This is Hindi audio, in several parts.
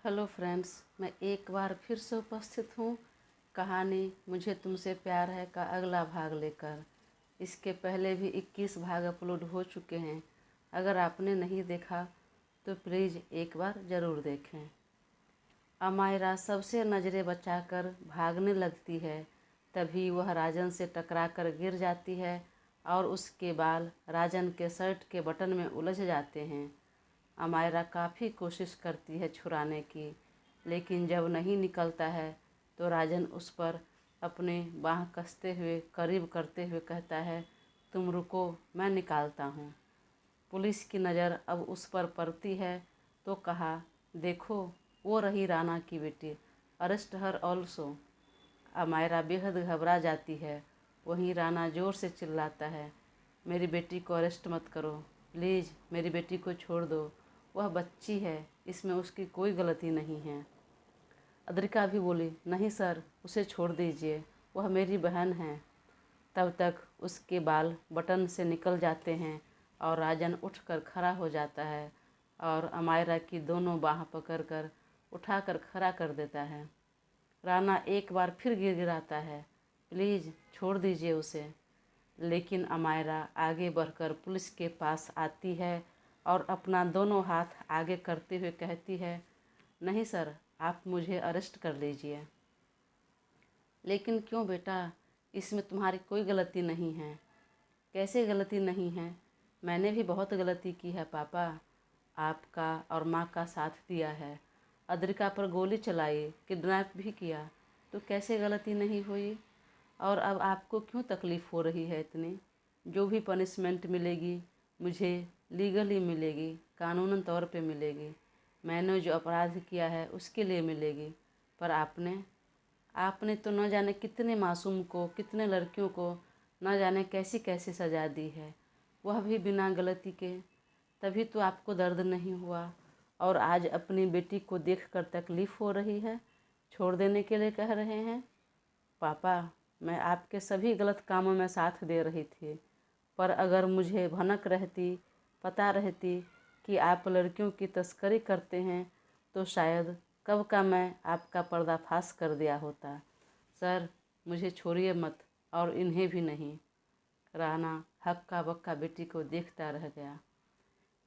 हेलो फ्रेंड्स, मैं एक बार फिर से उपस्थित हूँ कहानी मुझे तुमसे प्यार है का अगला भाग लेकर। इसके पहले भी 21 भाग अपलोड हो चुके हैं। अगर आपने नहीं देखा तो प्लीज़ एक बार ज़रूर देखें। अमायरा सबसे नज़रें बचाकर भागने लगती है। तभी वह राजन से टकराकर गिर जाती है और उसके बाल राजन के शर्ट के बटन में उलझ जाते हैं। अमायरा काफ़ी कोशिश करती है छुड़ाने की, लेकिन जब नहीं निकलता है तो राजन उस पर अपने बाँह कसते हुए करीब करते हुए कहता है, तुम रुको, मैं निकालता हूँ। पुलिस की नज़र अब उस पर पड़ती है तो कहा, देखो वो रही राणा की बेटी, अरेस्ट हर ऑल्सो। अमायरा बेहद घबरा जाती है। वहीं राणा ज़ोर से चिल्लाता है, मेरी बेटी को अरेस्ट मत करो, प्लीज़ मेरी बेटी को छोड़ दो, वह बच्ची है, इसमें उसकी कोई गलती नहीं है। अद्रिका भी बोली, नहीं सर, उसे छोड़ दीजिए, वह मेरी बहन है। तब तक उसके बाल बटन से निकल जाते हैं और राजन उठकर खड़ा हो जाता है और अमायरा की दोनों बाह पकड़कर उठाकर खड़ा कर देता है। राणा एक बार फिर गिड़गिड़ाता है, प्लीज़ छोड़ दीजिए उसे। लेकिन अमायरा आगे बढ़कर पुलिस के पास आती है और अपना दोनों हाथ आगे करते हुए कहती है, नहीं सर, आप मुझे अरेस्ट कर लीजिए। लेकिन क्यों बेटा, इसमें तुम्हारी कोई गलती नहीं है। कैसे गलती नहीं है? मैंने भी बहुत गलती की है पापा, आपका और माँ का साथ दिया है, अद्रिका पर गोली चलाई, किडनैप भी किया, तो कैसे गलती नहीं हुई? और अब आपको क्यों तकलीफ़ हो रही है इतनी? जो भी पनिशमेंट मिलेगी मुझे लीगली मिलेगी, कानूनन तौर पे मिलेगी। मैंने जो अपराध किया है उसके लिए मिलेगी। पर आपने आपने तो न जाने कितने मासूम को, कितने लड़कियों को न जाने कैसी कैसी सज़ा दी है, वह भी बिना गलती के। तभी तो आपको दर्द नहीं हुआ और आज अपनी बेटी को देखकर तकलीफ़ हो रही है, छोड़ देने के लिए कह रहे हैं। पापा, मैं आपके सभी गलत कामों में साथ दे रही थी, पर अगर मुझे भनक रहती, पता रहती कि आप लड़कियों की तस्करी करते हैं, तो शायद कब का मैं आपका पर्दाफाश कर दिया होता। सर, मुझे छोड़िए मत, और इन्हें भी नहीं। राणा हक्का बक्का बेटी को देखता रह गया।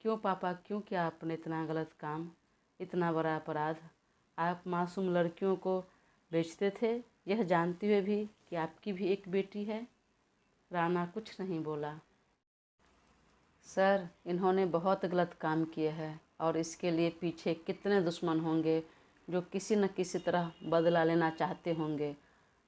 क्यों पापा, क्यों किया आपने इतना गलत काम, इतना बड़ा अपराध? आप मासूम लड़कियों को बेचते थे, यह जानते हुए भी कि आपकी भी एक बेटी है। राणा कुछ नहीं बोला। सर, इन्होंने बहुत गलत काम किए हैं और इसके लिए पीछे कितने दुश्मन होंगे जो किसी न किसी तरह बदला लेना चाहते होंगे,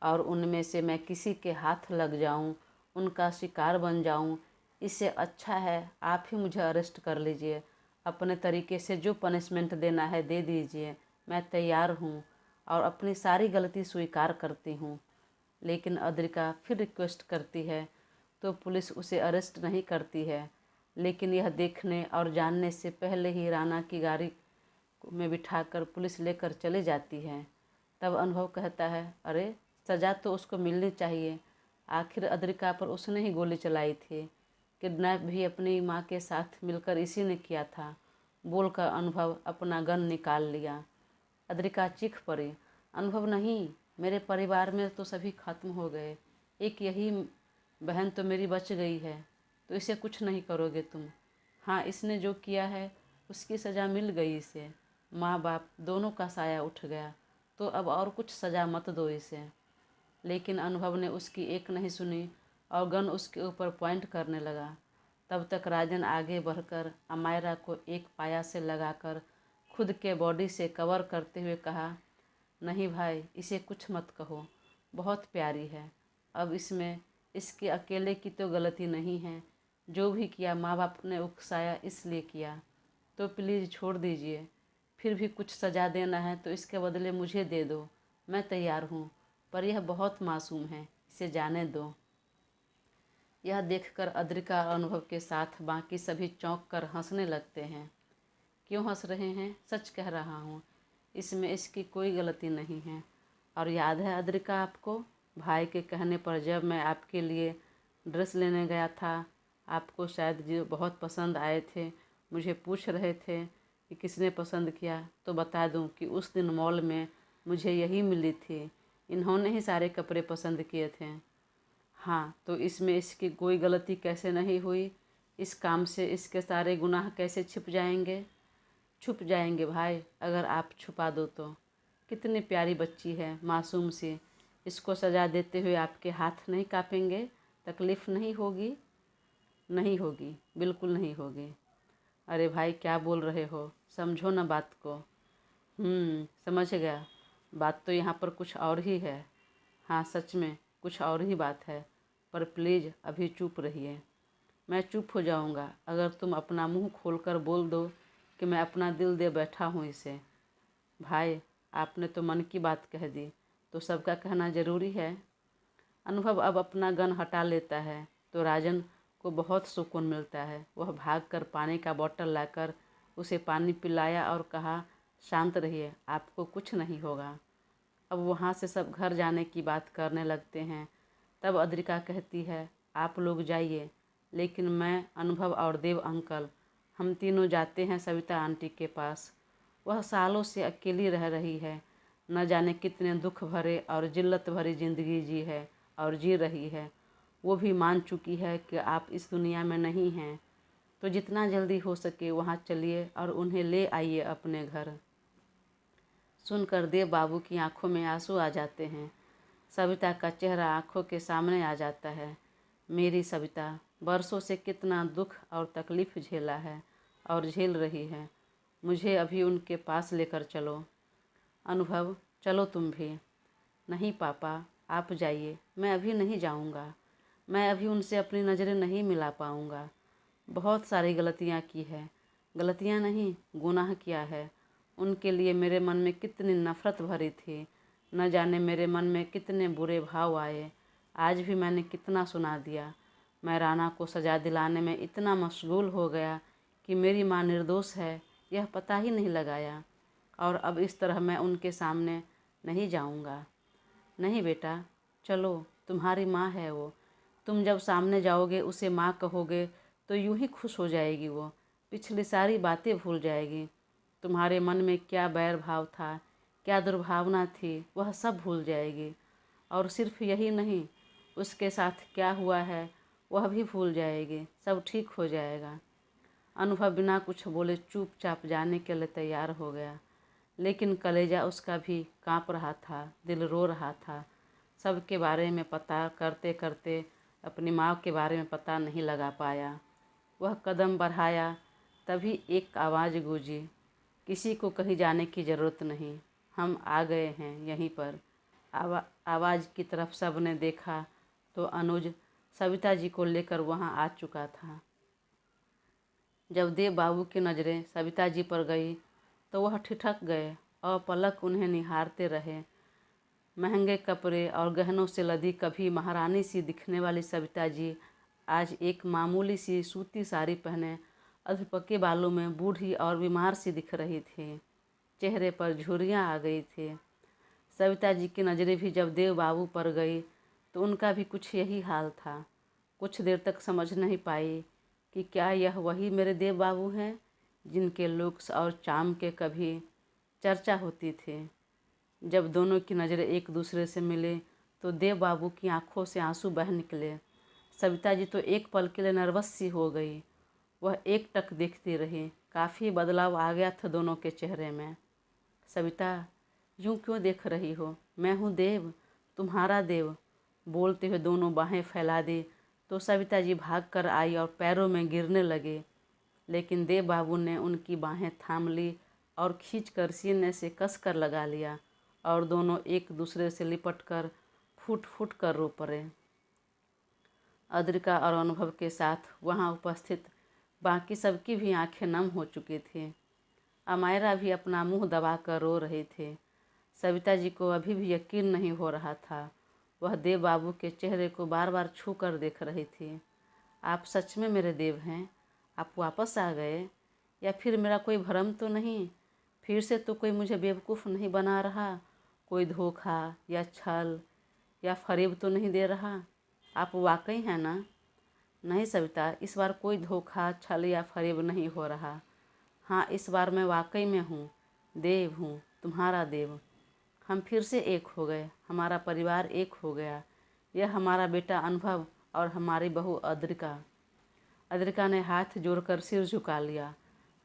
और उनमें से मैं किसी के हाथ लग जाऊं, उनका शिकार बन जाऊं। इससे अच्छा है आप ही मुझे अरेस्ट कर लीजिए, अपने तरीके से जो पनिशमेंट देना है दे दीजिए, मैं तैयार हूं और अपनी सारी गलती स्वीकार करती हूं। लेकिन अद्रिका फिर रिक्वेस्ट करती है तो पुलिस उसे अरेस्ट नहीं करती है, लेकिन यह देखने और जानने से पहले ही राणा की गाड़ी में बिठाकर पुलिस लेकर चली जाती है। तब अनुभव कहता है, अरे सज़ा तो उसको मिलनी चाहिए, आखिर अद्रिका पर उसने ही गोली चलाई थी, किडनैप भी अपनी माँ के साथ मिलकर इसी ने किया था। बोलकर अनुभव अपना गन निकाल लिया। अद्रिका चीख पड़ी, अनुभव नहीं, मेरे परिवार में तो सभी खत्म हो गए, एक यही बहन तो मेरी बच गई है, तो इसे कुछ नहीं करोगे तुम? हाँ, इसने जो किया है उसकी सज़ा मिल गई इसे, माँ बाप दोनों का साया उठ गया, तो अब और कुछ सज़ा मत दो इसे। लेकिन अनुभव ने उसकी एक नहीं सुनी और गन उसके ऊपर पॉइंट करने लगा। तब तक राजन आगे बढ़कर अमायरा को एक पाया से लगाकर खुद के बॉडी से कवर करते हुए कहा, नहीं भाई, इसे कुछ मत कहो, बहुत प्यारी है, अब इसमें इसके अकेले की तो गलती नहीं है, जो भी किया माँ बाप ने उकसाया इसलिए किया, तो प्लीज़ छोड़ दीजिए। फिर भी कुछ सज़ा देना है तो इसके बदले मुझे दे दो, मैं तैयार हूँ, पर यह बहुत मासूम है, इसे जाने दो। यह देखकर अद्रिका और अनुभव के साथ बाकी सभी चौंक कर हंसने लगते हैं। क्यों हंस रहे हैं? सच कह रहा हूँ, इसमें इसकी कोई गलती नहीं है। और याद है अद्रिका आपको, भाई के कहने पर जब मैं आपके लिए ड्रेस लेने गया था, आपको शायद जो बहुत पसंद आए थे, मुझे पूछ रहे थे कि किसने पसंद किया तो बता दूं कि उस दिन मॉल में मुझे यही मिली थी, इन्होंने ही सारे कपड़े पसंद किए थे। हाँ, तो इसमें इसकी कोई गलती कैसे नहीं हुई? इस काम से इसके सारे गुनाह कैसे छिप जाएंगे? छुप जाएंगे भाई, अगर आप छुपा दो तो। कितनी प्यारी बच्ची है, मासूम सी। इसको सजा देते हुए आपके हाथ नहीं कांपेंगे? तकलीफ़ नहीं होगी? नहीं होगी, बिल्कुल नहीं होगी। अरे भाई क्या बोल रहे हो, समझो ना बात को। समझ गया, बात तो यहाँ पर कुछ और ही है। हाँ सच में कुछ और ही बात है, पर प्लीज़ अभी चुप रहिए। मैं चुप हो जाऊँगा अगर तुम अपना मुंह खोलकर बोल दो कि मैं अपना दिल दे बैठा हूँ इसे। भाई आपने तो मन की बात कह दी, तो सबका कहना ज़रूरी है। अनुभव अब अपना गन हटा लेता है तो राजन को बहुत सुकून मिलता है। वह भागकर पानी का बोतल लाकर उसे पानी पिलाया और कहा, शांत रहिए, आपको कुछ नहीं होगा। अब वहाँ से सब घर जाने की बात करने लगते हैं। तब अद्रिका कहती है, आप लोग जाइए, लेकिन मैं, अनुभव और देव अंकल, हम तीनों जाते हैं सविता आंटी के पास। वह सालों से अकेली रह रही है, न जाने कितने दुख भरे और जिल्लत भरी ज़िंदगी जी है और जी रही है। वो भी मान चुकी है कि आप इस दुनिया में नहीं हैं, तो जितना जल्दी हो सके वहाँ चलिए और उन्हें ले आइए अपने घर। सुनकर देव बाबू की आंखों में आंसू आ जाते हैं। सविता का चेहरा आंखों के सामने आ जाता है। मेरी सविता बरसों से कितना दुख और तकलीफ़ झेला है और झेल रही है। मुझे अभी उनके पास लेकर चलो। अनुभव, चलो तुम भी। नहीं पापा, आप जाइए, मैं अभी नहीं जाऊंगा। मैं अभी उनसे अपनी नज़रें नहीं मिला पाऊंगा। बहुत सारी गलतियां की है, गलतियां नहीं, गुनाह किया है। उनके लिए मेरे मन में कितनी नफ़रत भरी थी, न जाने मेरे मन में कितने बुरे भाव आए। आज भी मैंने कितना सुना दिया। मैं राना को सज़ा दिलाने में इतना मशगूल हो गया कि मेरी माँ निर्दोष है यह पता ही नहीं लगाया। और अब इस तरह मैं उनके सामने नहीं जाऊंगा। नहीं बेटा, चलो, तुम्हारी माँ है वो। तुम जब सामने जाओगे, उसे माँ कहोगे तो यूं ही खुश हो जाएगी वो। पिछली सारी बातें भूल जाएगी। तुम्हारे मन में क्या बैर भाव था, क्या दुर्भावना थी, वह सब भूल जाएगी। और सिर्फ यही नहीं, उसके साथ क्या हुआ है वह भी भूल जाएगी। सब ठीक हो जाएगा। अनुभव बिना कुछ बोले चुपचाप जाने के लिए तैयार हो गया, लेकिन कलेजा उसका भी कांप रहा था, दिल रो रहा था। सबके बारे में पता करते करते अपनी माँ के बारे में पता नहीं लगा पाया। वह कदम बढ़ाया, तभी एक आवाज़ गूंजी, किसी को कहीं जाने की ज़रूरत नहीं, हम आ गए हैं यहीं पर। आवाज़ की तरफ सब ने देखा तो अनुज सविता जी को लेकर वहां आ चुका था। जब देव बाबू की नज़रें सविता जी पर गई तो वह ठिठक गए और पलक उन्हें निहारते रहे। महंगे कपड़े और गहनों से लदी कभी महारानी सी दिखने वाली सविता जी आज एक मामूली सी सूती साड़ी पहने अधपके बालों में बूढ़ी और बीमार सी दिख रही थी। चेहरे पर झुर्रियाँ आ गई थी। सविता जी की नज़रें भी जब देव बाबू पर गई तो उनका भी कुछ यही हाल था। कुछ देर तक समझ नहीं पाई कि क्या यह वही मेरे देव बाबू हैं जिनके लुक्स और चार्म के कभी चर्चा होती थी। जब दोनों की नज़रें एक दूसरे से मिले तो देव बाबू की आंखों से आंसू बह निकले। सविता जी तो एक पल के लिए नर्वस सी हो गई। वह एक टक देखती रही। काफ़ी बदलाव आ गया था दोनों के चेहरे में। सविता, यूँ क्यों देख रही हो? मैं हूँ देव, तुम्हारा देव। बोलते हुए दोनों बाहें फैला दी तो सविता जी भाग कर आई और पैरों में गिरने लगे, लेकिन देव बाबू ने उनकी बाहें थाम ली और खींचकर सीने से कस कर लगा लिया और दोनों एक दूसरे से लिपट कर फूट फूट कर रो पड़े। अद्रिका और अनुभव के साथ वहाँ उपस्थित बाकी सबकी भी आंखें नम हो चुकी थीं। अमायरा भी अपना मुंह दबाकर रो रही थी। सविता जी को अभी भी यकीन नहीं हो रहा था। वह देव बाबू के चेहरे को बार बार छू कर देख रही थी। आप सच में मेरे देव हैं? आप वापस आ गए? या फिर मेरा कोई भ्रम तो नहीं? फिर से तो कोई मुझे बेवकूफ़ नहीं बना रहा? कोई धोखा या छल या फरेब तो नहीं दे रहा? आप वाकई हैं ना? नहीं सविता, इस बार कोई धोखा, छल या फरेब नहीं हो रहा। हाँ, इस बार मैं वाकई में हूँ, देव हूँ, तुम्हारा देव। हम फिर से एक हो गए, हमारा परिवार एक हो गया। यह हमारा बेटा अनुभव और हमारी बहू अद्रिका। अद्रिका ने हाथ जोड़कर सिर झुका लिया।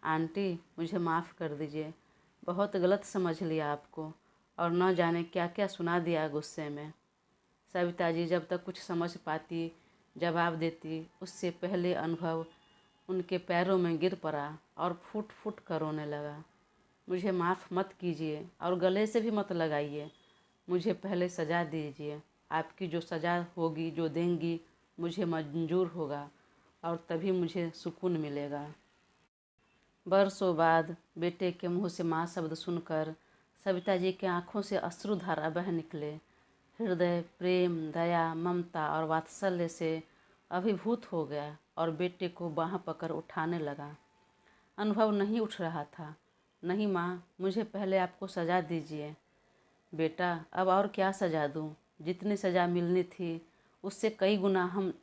आंटी, मुझे माफ़ कर दीजिए, बहुत गलत समझ लिया आपको और न जाने क्या क्या सुना दिया गुस्से में। सविता जी जब तक कुछ समझ पाती, जवाब देती, उससे पहले अनुभव उनके पैरों में गिर पड़ा और फूट फूट कर रोने लगा। मुझे माफ़ मत कीजिए और गले से भी मत लगाइए, मुझे पहले सज़ा दीजिए। आपकी जो सज़ा होगी, जो देंगी, मुझे मंजूर होगा और तभी मुझे सुकून मिलेगा। बरसों बाद बेटे के मुंह से माँ शब्द सुनकर सविता जी की आंखों से अश्रुधारा बह निकले। हृदय प्रेम, दया, ममता और वात्सल्य से अभिभूत हो गया और बेटे को बाह पकड़ उठाने लगा। अनुभव नहीं उठ रहा था। नहीं माँ, मुझे पहले आपको सज़ा दीजिए। बेटा, अब और क्या सज़ा दूँ? जितनी सज़ा मिलनी थी उससे कई गुना हम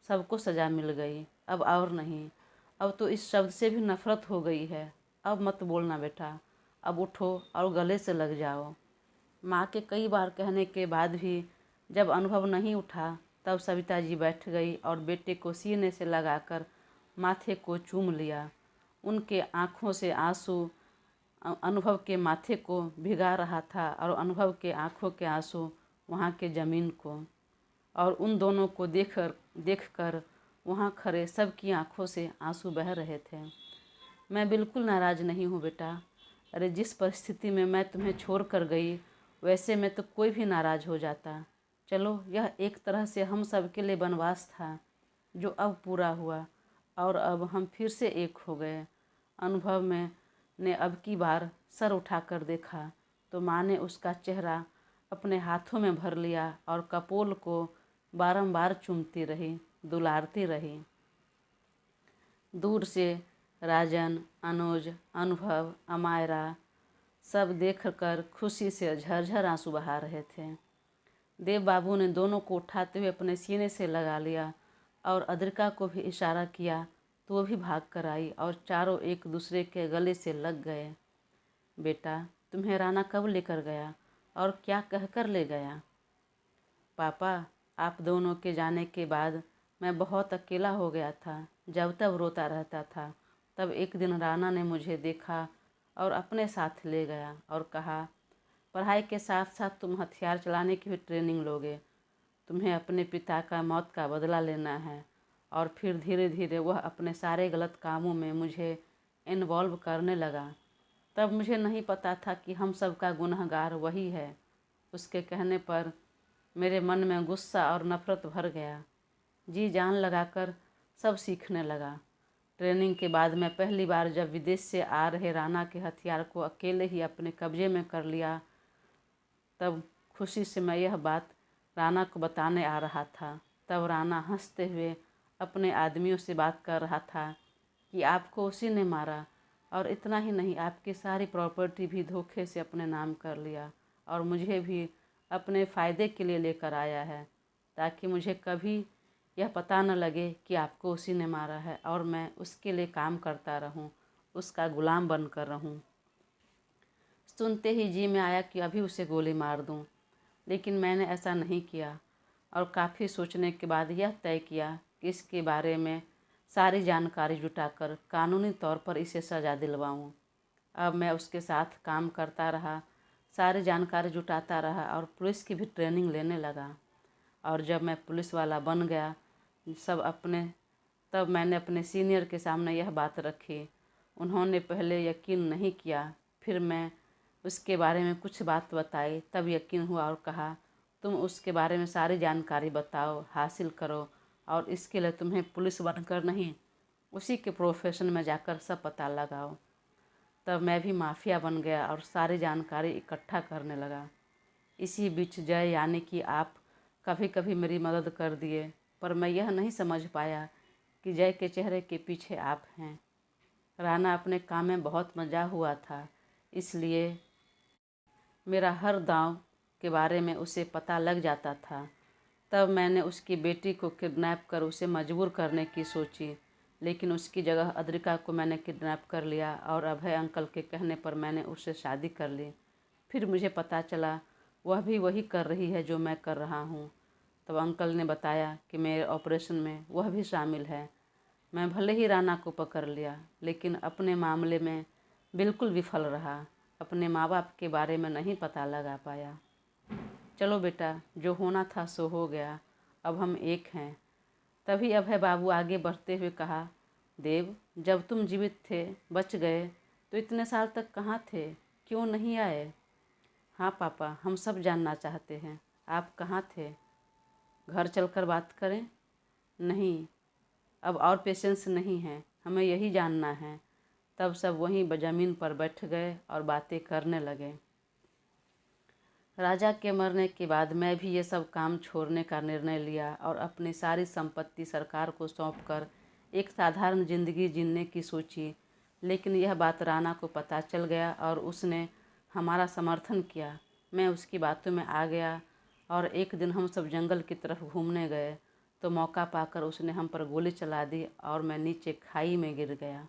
सबको सज़ा मिल गई। अब और नहीं। अब तो इस शब्द से भी नफ़रत हो गई है। अब मत बोलना बेटा, अब उठो और गले से लग जाओ। माँ के कई बार कहने के बाद भी जब अनुभव नहीं उठा, तब सविता जी बैठ गई और बेटे को सीने से लगाकर माथे को चूम लिया। उनके आँखों से आंसू अनुभव के माथे को भिगा रहा था और अनुभव के आँखों के आंसू वहाँ के ज़मीन को। और उन दोनों को देखकर वहाँ खड़े सबकी आंखों से आंसू बह रहे थे। मैं बिल्कुल नाराज़ नहीं हूँ बेटा। अरे, जिस परिस्थिति में मैं तुम्हें छोड़ कर गई, वैसे में तो कोई भी नाराज़ हो जाता। चलो, यह एक तरह से हम सब के लिए वनवास था जो अब पूरा हुआ और अब हम फिर से एक हो गए। अनुभव में ने अब की बार सर उठाकर देखा तो माँ ने उसका चेहरा अपने हाथों में भर लिया और कपोल को बारंबार चूमती रही, दुलारती रही। दूर से राजन, अनुज, अनुभव, अमायरा सब देखकर खुशी से झरझर आंसू बहा रहे थे। देव बाबू ने दोनों को उठाते हुए अपने सीने से लगा लिया और अद्रिका को भी इशारा किया तो वो भी भाग कर आई और चारों एक दूसरे के गले से लग गए। बेटा, तुम्हें राना कब लेकर गया और क्या कहकर ले गया? पापा, आप दोनों के जाने के बाद मैं बहुत अकेला हो गया था। जब तब रोता रहता था। तब एक दिन राना ने मुझे देखा और अपने साथ ले गया और कहा, पढ़ाई के साथ साथ तुम हथियार चलाने की भी ट्रेनिंग लोगे। तुम्हें अपने पिता का मौत का बदला लेना है। और फिर धीरे धीरे वह अपने सारे गलत कामों में मुझे इन्वॉल्व करने लगा। तब मुझे नहीं पता था कि हम सब का गुनहगार वही है। उसके कहने पर मेरे मन में गुस्सा और नफ़रत भर गया। जी जान लगाकर सब सीखने लगा। ट्रेनिंग के बाद मैं पहली बार जब विदेश से आ रहे राना के हथियार को अकेले ही अपने कब्जे में कर लिया, तब खुशी से मैं यह बात राना को बताने आ रहा था। तब राना हंसते हुए अपने आदमियों से बात कर रहा था कि आपको उसी ने मारा और इतना ही नहीं, आपकी सारी प्रॉपर्टी भी धोखे से अपने नाम कर लिया और मुझे भी अपने फ़ायदे के लिए लेकर आया है, ताकि मुझे कभी यह पता न लगे कि आपको उसी ने मारा है और मैं उसके लिए काम करता रहूं, उसका गुलाम बनकर रहूं। सुनते ही जी में आया कि अभी उसे गोली मार दूं, लेकिन मैंने ऐसा नहीं किया और काफ़ी सोचने के बाद यह तय किया कि इसके बारे में सारी जानकारी जुटाकर कानूनी तौर पर इसे सज़ा दिलवाऊं। अब मैं उसके साथ काम करता रहा, सारी जानकारी जुटाता रहा और पुलिस की भी ट्रेनिंग लेने लगा। और जब मैं पुलिस वाला बन गया तब मैंने अपने सीनियर के सामने यह बात रखी। उन्होंने पहले यकीन नहीं किया, फिर मैं उसके बारे में कुछ बात बताई, तब यकीन हुआ और कहा, तुम उसके बारे में सारी जानकारी बताओ, हासिल करो और इसके लिए तुम्हें पुलिस बनकर नहीं, उसी के प्रोफेशन में जाकर सब पता लगाओ। तब मैं भी माफिया बन गया और सारी जानकारी इकट्ठा करने लगा। इसी बीच जय यानी कि आप कभी कभी मेरी मदद कर दिए, पर मैं यह नहीं समझ पाया कि जय के चेहरे के पीछे आप हैं। राना अपने काम में बहुत मजा हुआ था, इसलिए मेरा हर दांव के बारे में उसे पता लग जाता था। तब मैंने उसकी बेटी को किडनैप कर उसे मजबूर करने की सोची। लेकिन उसकी जगह अद्रिका को मैंने किडनैप कर लिया और अभय अंकल के कहने पर मैंने उससे शादी कर ली। फिर मुझे पता चला वह भी वही कर रही है जो मैं कर रहा हूँ। तब अंकल ने बताया कि मेरे ऑपरेशन में वह भी शामिल है। मैं भले ही राना को पकड़ लिया, लेकिन अपने मामले में बिल्कुल विफल रहा। अपने माँ बाप के बारे में नहीं पता लगा पाया। चलो बेटा, जो होना था सो हो गया, अब हम एक हैं। तभी अभय बाबू आगे बढ़ते हुए कहा, देव, जब तुम जीवित थे, बच गए, तो इतने साल तक कहाँ थे, क्यों नहीं आए? हाँ पापा, हम सब जानना चाहते हैं, आप कहाँ थे? घर चलकर बात करें? नहीं, अब और पेशेंस नहीं है, हमें यही जानना है। तब सब वहीं ज़मीन पर बैठ गए और बातें करने लगे। राजा के मरने के बाद मैं भी ये सब काम छोड़ने का निर्णय लिया और अपनी सारी संपत्ति सरकार को सौंपकर एक साधारण जिंदगी जीने की सोची। लेकिन यह बात राणा को पता चल गया और उसने हमारा समर्थन किया। मैं उसकी बातों में आ गया और एक दिन हम सब जंगल की तरफ घूमने गए तो मौका पाकर उसने हम पर गोली चला दी और मैं नीचे खाई में गिर गया।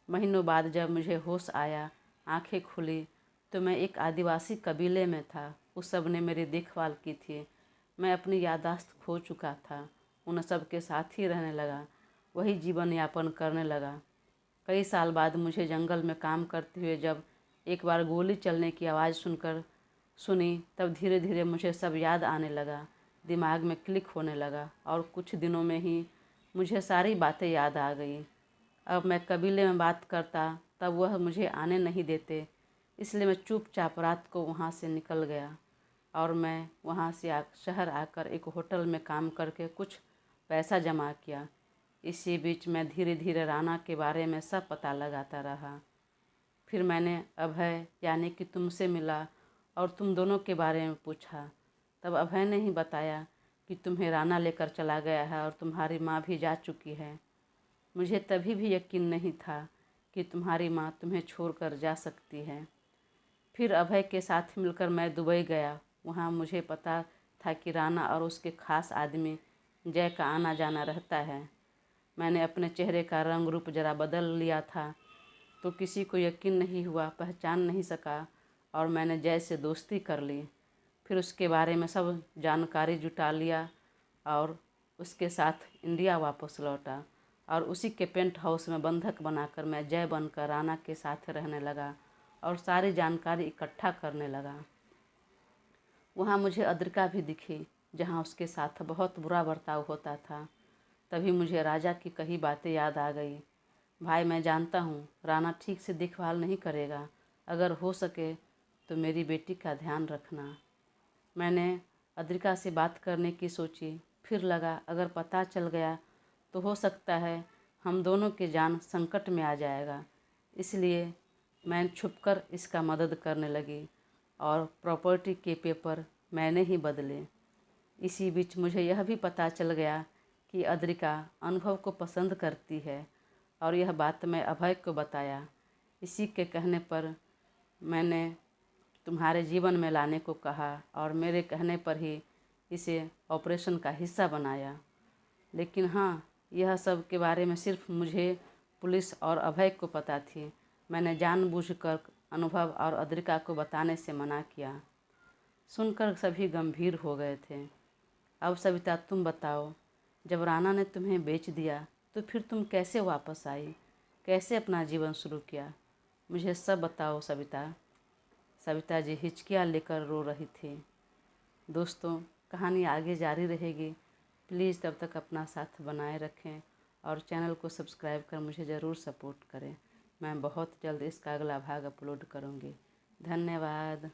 महीनों बाद जब मुझे होश आया, आंखें खुली, तो मैं एक आदिवासी कबीले में था। उस सब ने मेरी देखभाल की थी। मैं अपनी याददाश्त खो चुका था। उन सब के साथ ही रहने लगा, वही जीवन यापन करने लगा। कई साल बाद मुझे जंगल में काम करते हुए जब एक बार गोली चलने की आवाज़ सुनी, तब धीरे धीरे मुझे सब याद आने लगा, दिमाग में क्लिक होने लगा और कुछ दिनों में ही मुझे सारी बातें याद आ गई। अब मैं कबीले में बात करता तब वह मुझे आने नहीं देते, इसलिए मैं चुपचाप रात को वहाँ से निकल गया और मैं वहाँ से शहर आकर एक होटल में काम करके कुछ पैसा जमा किया। इसी बीच मैं धीरे धीरे राणा के बारे में सब पता लगाता रहा। फिर मैंने अभय यानी कि तुमसे मिला और तुम दोनों के बारे में पूछा। तब अभय ने ही बताया कि तुम्हें राणा लेकर चला गया है और तुम्हारी माँ भी जा चुकी है। मुझे तभी भी यकीन नहीं था कि तुम्हारी माँ तुम्हें छोड़कर जा सकती है। फिर अभय के साथ मिलकर मैं दुबई गया। वहाँ मुझे पता था कि राणा और उसके खास आदमी जय का आना जाना रहता है। मैंने अपने चेहरे का रंग रूप जरा बदल लिया था तो किसी को यकीन नहीं हुआ, पहचान नहीं सका और मैंने जय से दोस्ती कर ली। फिर उसके बारे में सब जानकारी जुटा लिया और उसके साथ इंडिया वापस लौटा और उसी के पेंट हाउस में बंधक बनाकर मैं जय बनकर राणा के साथ रहने लगा और सारी जानकारी इकट्ठा करने लगा। वहाँ मुझे अद्रिका भी दिखी, जहाँ उसके साथ बहुत बुरा बर्ताव होता था। तभी मुझे राजा की कही बातें याद आ गई। भाई, मैं जानता हूँ राणा ठीक से देखभाल नहीं करेगा, अगर हो सके तो मेरी बेटी का ध्यान रखना। मैंने अद्रिका से बात करने की सोची, फिर लगा अगर पता चल गया तो हो सकता है हम दोनों की जान संकट में आ जाएगा। इसलिए मैं छुपकर इसका मदद करने लगी और प्रॉपर्टी के पेपर मैंने ही बदले। इसी बीच मुझे यह भी पता चल गया कि अद्रिका अनुभव को पसंद करती है और यह बात मैं अभय को बताया। इसी के कहने पर मैंने तुम्हारे जीवन में लाने को कहा और मेरे कहने पर ही इसे ऑपरेशन का हिस्सा बनाया। लेकिन हाँ, यह सब के बारे में सिर्फ मुझे, पुलिस और अभय को पता थी। मैंने जानबूझकर अनुभव और अद्रिका को बताने से मना किया। सुनकर सभी गंभीर हो गए थे। अब सविता, तुम बताओ, जब राणा ने तुम्हें बेच दिया तो फिर तुम कैसे वापस आई, कैसे अपना जीवन शुरू किया? मुझे सब बताओ सविता। सविता जी हिचकियाँ लेकर रो रही थी। दोस्तों, कहानी आगे जारी रहेगी। प्लीज़ तब तक अपना साथ बनाए रखें और चैनल को सब्सक्राइब कर मुझे ज़रूर सपोर्ट करें। मैं बहुत जल्द इसका अगला भाग अपलोड करूँगी। धन्यवाद।